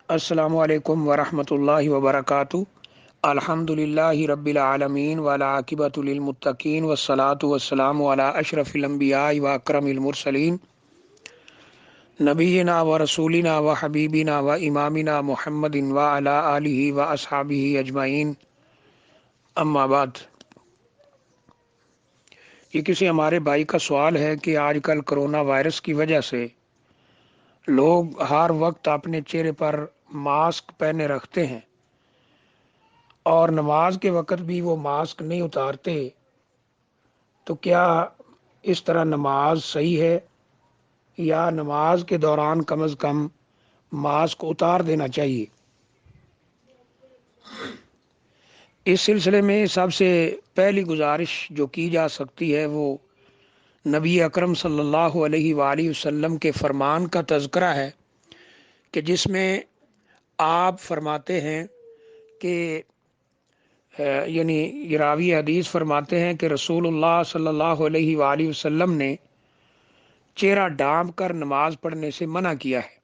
السلام علیکم ورحمۃ اللہ وبرکاتہ۔ الحمد للہ رب العالمین والعاقبۃ للمتقین والصلاۃ والسلام علی اشرف الانبیاء واکرم المرسلین نبینا و رسولنا و حبیبنا و امامنا محمد وعلی آلہ و اصحابہ اجمعین، اما بعد۔ یہ کسی ہمارے بھائی کا سوال ہے کہ آج کل کرونا وائرس کی وجہ سے لوگ ہر وقت اپنے چہرے پر ماسک پہنے رکھتے ہیں اور نماز کے وقت بھی وہ ماسک نہیں اتارتے، تو کیا اس طرح نماز صحیح ہے یا نماز کے دوران کم از کم ماسک اتار دینا چاہیے؟ اس سلسلے میں سب سے پہلی گزارش جو کی جا سکتی ہے وہ نبی اکرم صلی اللہ علیہ وآلہ وسلم کے فرمان کا تذکرہ ہے کہ جس میں آپ فرماتے ہیں کہ یعنی یہ راوی حدیث فرماتے ہیں کہ رسول اللہ صلی اللہ علیہ وآلہ وسلم نے چہرہ ڈھانپ کر نماز پڑھنے سے منع کیا ہے،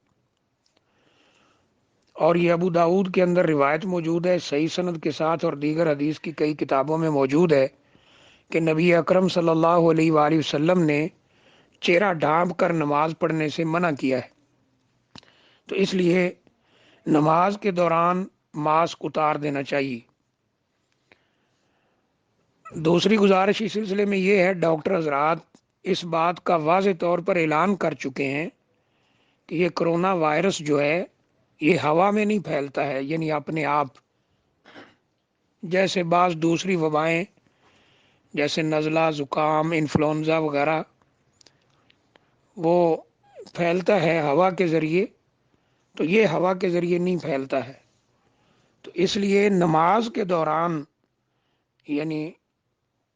اور یہ ابو داؤد کے اندر روایت موجود ہے صحیح سند کے ساتھ، اور دیگر حدیث کی کئی کتابوں میں موجود ہے کہ نبی اکرم صلی اللہ علیہ وآلہ وسلم نے چہرہ ڈھانپ کر نماز پڑھنے سے منع کیا ہے، تو اس لیے نماز کے دوران ماسک اتار دینا چاہیے۔ دوسری گزارش اس سلسلے میں یہ ہے، ڈاکٹر حضرات اس بات کا واضح طور پر اعلان کر چکے ہیں کہ یہ کرونا وائرس جو ہے یہ ہوا میں نہیں پھیلتا ہے، یعنی اپنے آپ، جیسے بعض دوسری وبائیں جیسے نزلہ، زکام، انفلونزا وغیرہ وہ پھیلتا ہے ہوا کے ذریعے، تو یہ ہوا کے ذریعے نہیں پھیلتا ہے، تو اس لیے نماز کے دوران یعنی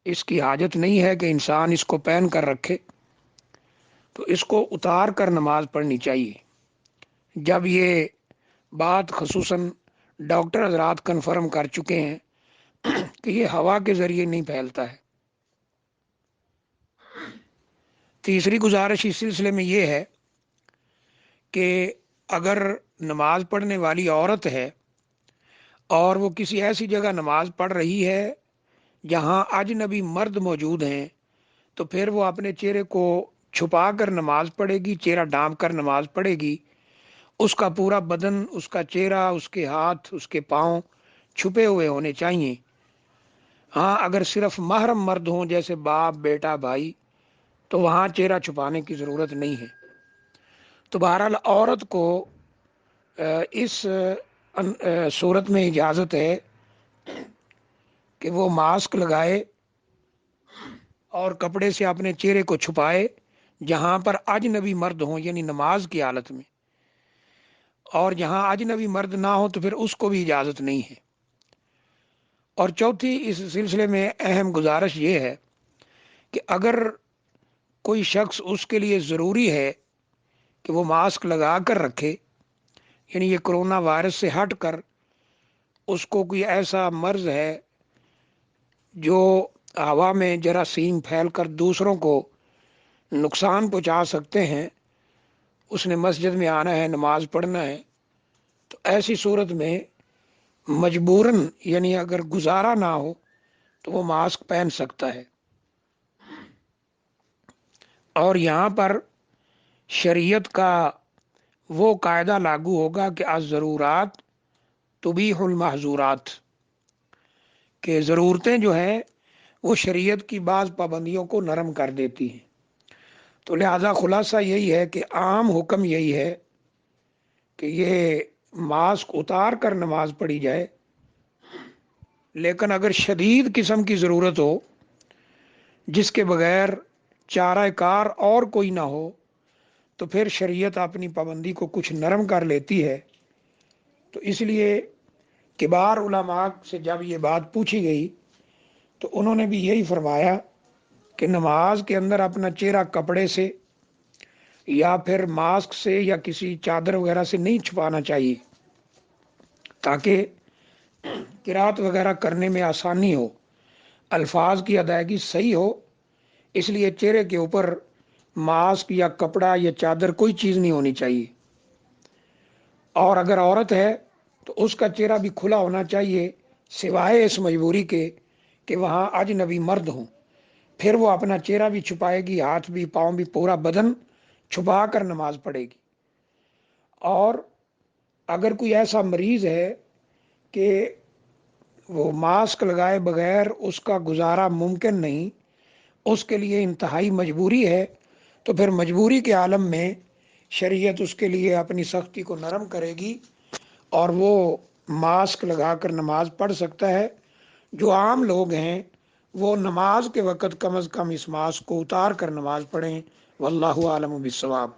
اس کی حاجت نہیں ہے کہ انسان اس کو پہن کر رکھے، تو اس کو اتار کر نماز پڑھنی چاہیے۔ جب یہ بات خصوصاً ڈاکٹر حضرات کنفرم کر چکے ہیں کہ یہ ہوا کے ذریعے نہیں پھیلتا ہے۔ تیسری گزارش اس سلسلے میں یہ ہے کہ اگر نماز پڑھنے والی عورت ہے اور وہ کسی ایسی جگہ نماز پڑھ رہی ہے جہاں اجنبی مرد موجود ہیں، تو پھر وہ اپنے چہرے کو چھپا کر نماز پڑھے گی، چہرہ ڈھانپ کر نماز پڑھے گی، اس کا پورا بدن، اس کا چہرہ، اس کے ہاتھ، اس کے پاؤں چھپے ہوئے ہونے چاہیے۔ ہاں، اگر صرف محرم مرد ہوں جیسے باپ، بیٹا، بھائی، تو وہاں چہرہ چھپانے کی ضرورت نہیں ہے۔ تو بہرحال عورت کو اس صورت میں اجازت ہے کہ وہ ماسک لگائے اور کپڑے سے اپنے چہرے کو چھپائے جہاں پر اجنبی مرد ہوں، یعنی نماز کی حالت میں، اور جہاں اجنبی مرد نہ ہو تو پھر اس کو بھی اجازت نہیں ہے۔ اور چوتھی اس سلسلے میں اہم گزارش یہ ہے کہ اگر کوئی شخص اس کے لیے ضروری ہے کہ وہ ماسک لگا کر رکھے، یعنی یہ کرونا وائرس سے ہٹ کر اس کو کوئی ایسا مرض ہے جو ہوا میں جراثیم پھیل کر دوسروں کو نقصان پہنچا سکتے ہیں، اس نے مسجد میں آنا ہے، نماز پڑھنا ہے، تو ایسی صورت میں مجبوراً یعنی اگر گزارا نہ ہو تو وہ ماسک پہن سکتا ہے۔ اور یہاں پر شریعت کا وہ قاعدہ لاگو ہوگا کہ الضرورات تبیح المحظورات، کہ ضرورتیں جو ہیں وہ شریعت کی بعض پابندیوں کو نرم کر دیتی ہیں۔ تو لہذا خلاصہ یہی ہے کہ عام حکم یہی ہے کہ یہ ماسک اتار کر نماز پڑھی جائے، لیکن اگر شدید قسم کی ضرورت ہو جس کے بغیر چارہ کار اور کوئی نہ ہو، تو پھر شریعت اپنی پابندی کو کچھ نرم کر لیتی ہے۔ تو اس لیے کبار علماء سے جب یہ بات پوچھی گئی تو انہوں نے بھی یہی فرمایا کہ نماز کے اندر اپنا چہرہ کپڑے سے یا پھر ماسک سے یا کسی چادر وغیرہ سے نہیں چھپانا چاہیے، تاکہ قرات وغیرہ کرنے میں آسانی ہو، الفاظ کی ادائیگی صحیح ہو۔ اس لیے چہرے کے اوپر ماسک یا کپڑا یا چادر کوئی چیز نہیں ہونی چاہیے۔ اور اگر عورت ہے تو اس کا چہرہ بھی کھلا ہونا چاہیے، سوائے اس مجبوری کے کہ وہاں اجنبی مرد ہوں، پھر وہ اپنا چہرہ بھی چھپائے گی، ہاتھ بھی، پاؤں بھی، پورا بدن چھپا کر نماز پڑھے گی۔ اور اگر کوئی ایسا مریض ہے کہ وہ ماسک لگائے بغیر اس کا گزارا ممکن نہیں، اس کے لیے انتہائی مجبوری ہے، تو پھر مجبوری کے عالم میں شریعت اس کے لیے اپنی سختی کو نرم کرے گی اور وہ ماسک لگا کر نماز پڑھ سکتا ہے۔ جو عام لوگ ہیں وہ نماز کے وقت کم از کم اس ماسک کو اتار کر نماز پڑھیں۔ واللہ عالم بالصواب۔